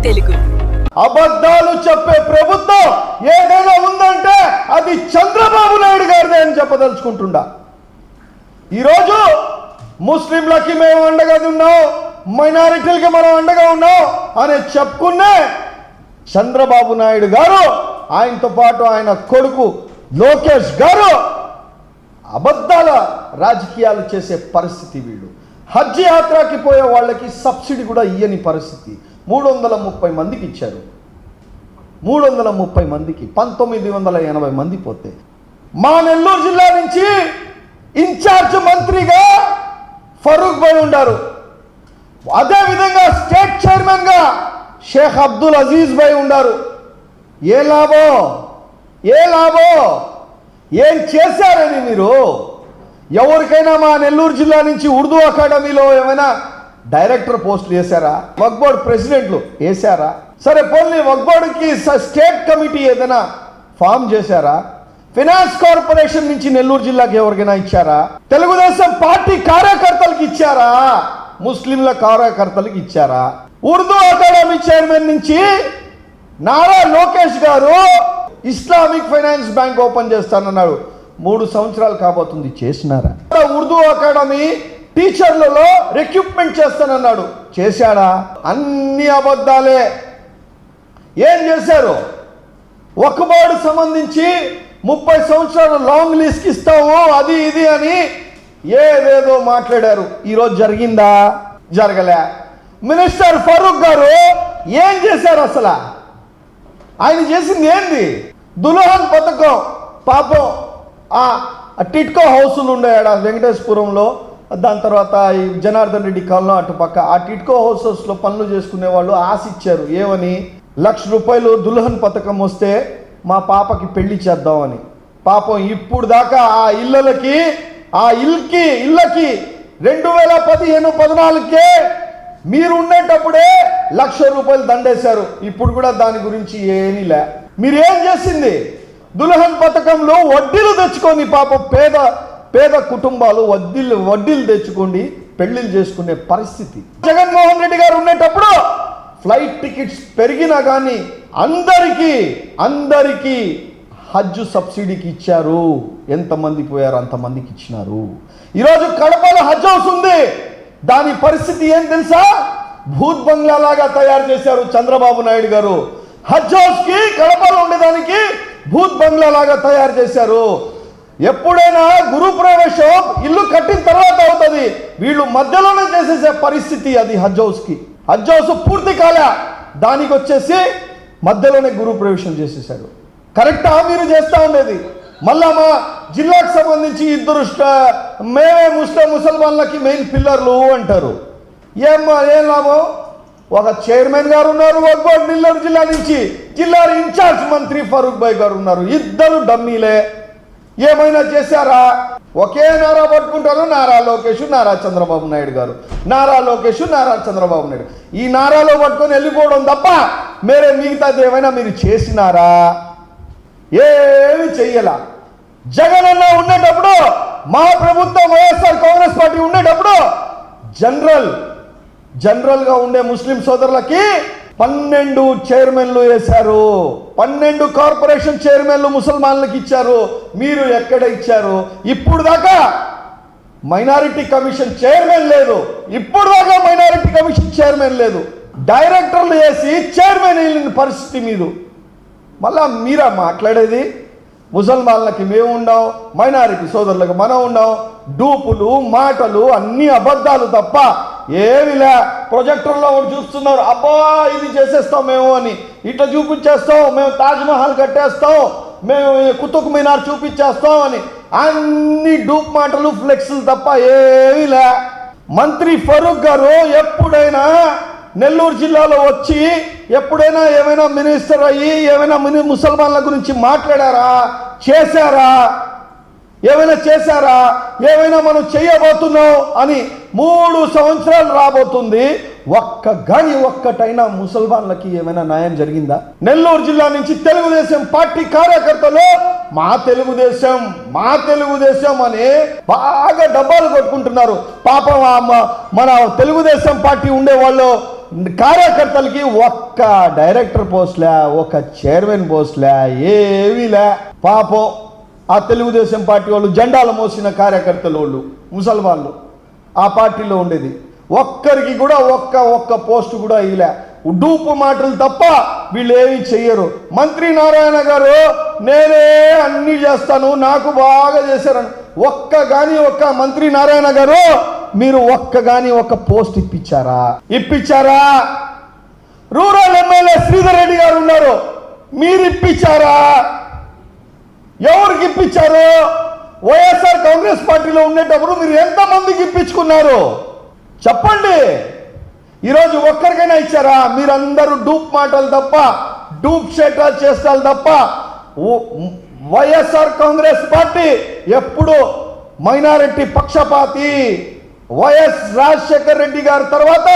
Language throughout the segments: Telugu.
తెలుగు. అబద్ధాలు చెప్పే ప్రభుత్వం ఏదైనా ఉందంటే అది చంద్రబాబు నాయుడు గారిదే అని చెప్పదలుచుకుంటుండా. ఈరోజు ముస్లింలకి మేము అండగా ఉన్నాం, మైనారిటీలకి మనం అండగా ఉన్నాం అని చెప్పుకునే చంద్రబాబు నాయుడు గారు, ఆయనతో పాటు ఆయన కొడుకు లోకేష్ గారు అబద్ధాల రాజకీయాలు చేసే పరిస్థితి. వీళ్ళు హజ్ యాత్రకి పోయే వాళ్ళకి సబ్సిడీ కూడా ఇయ్యని పరిస్థితి. 330 మందికి ఇచ్చారు. 330 మందికి 1980 మంది పోతే, మా నెల్లూరు జిల్లా నుంచి ఇన్ఛార్జ్ మంత్రిగా ఫరూక్ భాయ్ ఉండారు. అదేవిధంగా స్టేట్ చైర్మన్గా షేక్ అబ్దుల్ అజీజ్ భాయ్ ఉండారు. ఏ లాభం? ఏం చేశారని మీరు? ఎవరికైనా మా నెల్లూరు జిల్లా నుంచి ఉర్దూ అకాడమీలో ఏమైనా డైరెక్టర్ పోస్టులు వేశారా? వక్ఫ్ బోర్డ్ ప్రెసిడెంట్లు వేశారా? సరే పోనీ వక్ఫ్ బోర్డుకి స్టేట్ కమిటీ ఏదైనా ఫామ్ చేశారా? ఫైనాన్స్ కార్పొరేషన్ నుంచి నెల్లూరు జిల్లాకి ఎవరికైనా ఇచ్చారా? తెలుగుదేశం పార్టీ కార్యకర్తలకు ఇచ్చారా? ముస్లింల కార్యకర్తలకు ఇచ్చారా? ఉర్దూ అకాడమీ చైర్మన్ నుంచి నారా లోకేష్ గారు ఇస్లామిక్ ఫైనాన్స్ బ్యాంక్ ఓపెన్ చేస్తానన్నాడు. 3 సంవత్సరాలు కాబోతుంది, చేసినారా? ఉర్దూ అకాడమీ టీచర్లలో రిక్రూట్మెంట్ చేస్తానన్నాడు, చేశాడా? అన్ని అబద్ధాలే. ఏం చేశారు? వక్ఫ్ బోర్డు సంబంధించి 30 సంవత్సరాలు లాంగ్ లీజ్కి ఇస్తాము, అది ఇది అని ఏదేదో మాట్లాడారు. ఈరోజు జరిగిందా? జరగలే. మినిస్టర్ ఫరూక్ గారు ఏం చేశారు? అసలు ఆయన చేసింది ఏంది? దుల్హన్ పథకం. పాపం ఆ టిట్కో హౌసులు ఉండేయాడ వెంకటేశ్వరంలో, దాని తర్వాత ఈ జనార్దన్ రెడ్డి కాలనీ అటుపక్క ఆ టిట్కో హౌసెస్లో పనులు చేసుకునే వాళ్ళు ఆశ ఇచ్చారు. ఏమని? ₹1,00,000 దుల్హన్ పథకం వస్తే మా పాపకి పెళ్లి చేద్దామని. పాపం ఇప్పుడు దాకా ఆ ఇళ్ళకి 2015-14కే మీరు ఉండేటప్పుడే ₹1,00,000 దండేశారు. ఇప్పుడు కూడా దాని గురించి ఏమీ లే. మీరేం చేసింది? దుల్హన్ పథకంలో వడ్డీలు తెచ్చుకొని పాపం పేద కుటుంబాలు వడ్డీలు తెచ్చుకోండి పెళ్లిళ్ళు చేసుకునే పరిస్థితి. జగన్మోహన్ రెడ్డి గారు ఉండేటప్పుడు ఫ్లైట్ టికెట్స్ పెరిగినా కానీ అందరికీ హజ్ సబ్సిడీకి ఇచ్చారు. ఎంతమంది పోయారు అంతమందికి ఇచ్చినారు. ఈరోజు కడపలో హజ్ హౌస్ ఉంది. దాని పరిస్థితి ఏం తెలుసా? భూత్ బంగ్లా లాగా తయారు చేశారు చంద్రబాబు నాయుడు గారు. హజ్ హౌస్ కి కడపలో ఉండేదానికి భూత్ బంగ్లా లాగా తయారు చేశారు. ఎప్పుడైనా గురుప్రవేశం ఇల్లు కట్టిన తర్వాత అవుతుంది, వీళ్ళు మధ్యలోనే చేసేసే పరిస్థితి అది. హజ్ హౌస్ పూర్తి కాలే, దానికి వచ్చేసి మధ్యలోనే గురుప్రవేశం చేసేసారు. కరెక్టా? మీరు చేస్తూ ఉండేది. మళ్ళా మా జిల్లాకు సంబంధించి 2 మేమే ముసల్మాన్లకి మెయిన్ పిల్లర్లు అంటారు. ఏం లాభం? ఒక చైర్మన్ గారు ఉన్నారు వక్ఫ్ బోర్డు నెల్లూరు జిల్లా నుంచి, జిల్లా ఇన్ఛార్జ్ మంత్రి ఫరూక్ భాయ్ గారు ఉన్నారు. ఇద్దరు డమ్మీలే. ఏమైనా చేశారా? ఒకే నారా పట్టుకుంటారు, నారా లోకేష్, నారా చంద్రబాబు నాయుడు గారు. నారా లోకేష్, నారా చంద్రబాబు నాయుడు. ఈ నారాలో పట్టుకొని వెళ్ళిపోవడం తప్ప మీరే మిగతాది ఏమైనా మీరు చేసినారా? ఏమి చెయ్యాల. జగన్ అన్న ఉండేటప్పుడు, మా ప్రభుత్వం వైఎస్ఆర్ కాంగ్రెస్ పార్టీ ఉండేటప్పుడు జనరల్గా ఉండే ముస్లిం సోదరులకి 12 చైర్మన్లు వేశారు. 12 కార్పొరేషన్ చైర్మన్లు ముసల్మాన్లకు ఇచ్చారు. మీరు ఎక్కడ ఇచ్చారు? ఇప్పుడు దాకా మైనారిటీ కమిషన్ చైర్మన్ లేదు. డైరెక్టర్లు వేసి చైర్మన్ వెళ్ళిన పరిస్థితి మీద మళ్ళా మీరా మాట్లాడేది? ముసల్మాన్లకి మేము ఉండాం, మైనారిటీ సోదరులకు మనం ఉండాం. డూపులు మాటలు అన్ని అబద్ధాలు తప్ప ఏమిలే. ప్రొజెక్టర్లో చూస్తున్నారు, అబ్బా ఇది చేసేస్తాం మేము అని, ఇట్లా చూపించేస్తాం, మేము తాజ్మహల్ కట్టేస్తాం, మేము కుతుబ్ మినార్ చూపించేస్తాం అని అన్ని డూప్ మాటలు ఫ్లెక్స్లు తప్ప ఏమిలే. మంత్రి ఫరూక్ గారు ఎప్పుడైనా నెల్లూరు జిల్లాలో వచ్చి ఎప్పుడైనా ఏమైనా మినిస్టర్ అయ్యి ఏమైనా ముసల్మాన్ల గురించి మాట్లాడారా? చేశారా? ఏమైనా మనం చేయబోతున్నాం అని 3 సంవత్సరాలు రాబోతుంది. ఒక్కటైనా ముసల్మాన్లకి ఏమైనా న్యాయం జరిగిందా? నెల్లూరు జిల్లా నుంచి తెలుగుదేశం పార్టీ కార్యకర్తలు మా తెలుగుదేశం అని బాగా డబ్బాలు కొట్టుకుంటున్నారు. పాపం మన తెలుగుదేశం పార్టీ ఉండేవాళ్ళు కార్యకర్తలకి ఒక్క డైరెక్టర్ పోస్ట్లే, ఒక చైర్మన్ పోస్ట్లే, ఏమీలే. పాపం ఆ తెలుగుదేశం పార్టీ వాళ్ళు జెండాలు మోసిన కార్యకర్తలు వాళ్ళు ముసల్మాన్లు ఆ పార్టీలో ఉండేది, ఒక్కరికి కూడా ఒక్క పోస్ట్ కూడా ఇలే. డూపు మాటలు తప్ప వీళ్ళు ఏమీ చెయ్యరు. మంత్రి నారాయణ గారు నేనే అన్ని చేస్తాను, నాకు బాగా చేశారని ఒక్క మంత్రి నారాయణ గారు మీరు ఒక్క పోస్ట్ ఇప్పించారా? రూరల్ ఎమ్మెల్యే శ్రీధర్ రెడ్డి గారు ఉన్నారు, మీరు ఇప్పించారా? ఎవరికి ఇప్పించారు? వైఎస్ఆర్ కాంగ్రెస్ పార్టీలో ఉండేటప్పుడు మీరు ఎంతమందికి ఇప్పించుకున్నారు చెప్పండి. ఈరోజు ఒక్కరికైనా ఇచ్చారా? మీరందరూ డూప్ మాటలు తప్ప, డూప్ షేటాలు చేస్తారు తప్ప. వైఎస్ఆర్ కాంగ్రెస్ పార్టీ ఎప్పుడు మైనారిటీ పక్షపాతి. వైఎస్ రాజశేఖర్ రెడ్డి గారి తర్వాత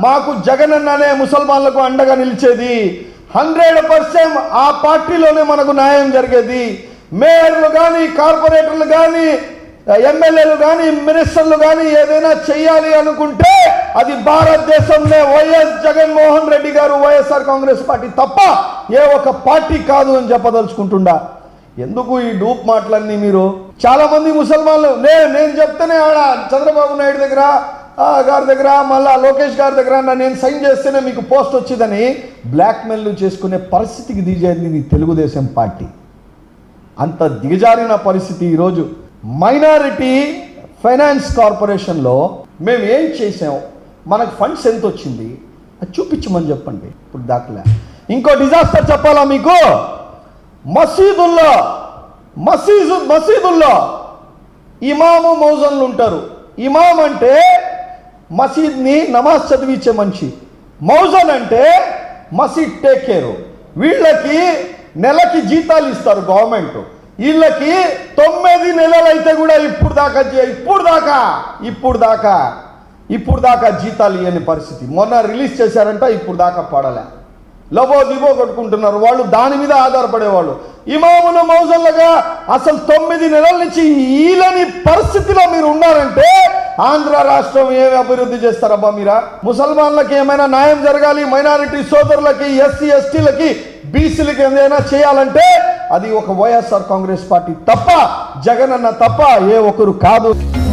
మాకు జగనన్ననే ముసల్మాన్లకు అండగా నిలిచేది. 100% ఆ పార్టీలోనే మనకు న్యాయం జరిగేది. మేయర్లు కానీ, కార్పొరేటర్లు కానీ, ఎమ్మెల్యేలు కానీ, మినిస్టర్లు కానీ ఏదైనా చెయ్యాలి అనుకుంటే అది భారతదేశంలో వైఎస్ జగన్మోహన్ రెడ్డి గారు, వైఎస్ఆర్ కాంగ్రెస్ పార్టీ తప్ప ఏ ఒక పార్టీ కాదు అని చెప్పదలుచుకుంటుండా. ఎందుకు ఈ డూప్ మాటలన్నీ? మీరు చాలా మంది ముసల్మాన్లు నేను చెప్తేనే ఆడ చంద్రబాబు నాయుడు దగ్గర గారి దగ్గర, మళ్ళా లోకేష్ గారి దగ్గర నేను సైన్ చేస్తేనే మీకు పోస్ట్ వచ్చిందని బ్లాక్మెయిల్ చేసుకునే పరిస్థితికి దిగజారింది తెలుగుదేశం పార్టీ. అంత దిగజారిన పరిస్థితి. ఈరోజు మైనారిటీ ఫైనాన్స్ కార్పొరేషన్లో మేము ఏం చేసాం, మనకు ఫండ్స్ ఎంత వచ్చింది అది చూపించమని చెప్పండి. ఇప్పుడు దాఖలా ఇంకో డిజాస్టర్ చెప్పాలా మీకు? మసీదుల్లో ఇమాము మౌజన్లు ఉంటారు. ఇమాం అంటే మసీద్ని నమాజ్ చదివించే మనిషి, మౌజన్ అంటే మసీద్ టేక్ కేరు. వీళ్ళకి నెలకి జీతాలు ఇస్తారు గవర్నమెంట్. వీళ్ళకి 9 నెలలు అయితే కూడా ఇప్పుడు దాకా జీతాలు ఇవ్వని పరిస్థితి. మొన్న రిలీజ్ చేశారంట, ఇప్పుడు దాకా పడలే. లబో దిబో కొట్టుకుంటున్నారు వాళ్ళు, దాని మీద ఆధారపడేవాళ్ళు. ఇమాములు మౌజన్లుగా అసలు 9 నెలల నుంచి ఈలని పరిస్థితిలో మీరు ఉన్నారంటే ఆంధ్ర రాష్ట్రం ఏమి అభివృద్ధి చేస్తారబ్బా మీరా? ముసల్మాన్లకి ఏమైనా న్యాయం జరగాలి, మైనారిటీ సోదరులకి, ఎస్సీ ఎస్టీలకి, బీసీలకి ఏదైనా చేయాలంటే అది ఒక వైఎస్ఆర్ కాంగ్రెస్ పార్టీ తప్ప, జగనన్న తప్ప ఏ ఒక్కరు కాదు.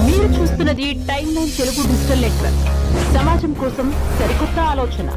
మీరు చూస్తున్నది time line Telugu digital network. సమాజం కోసం సరికొత్త ఆలోచన.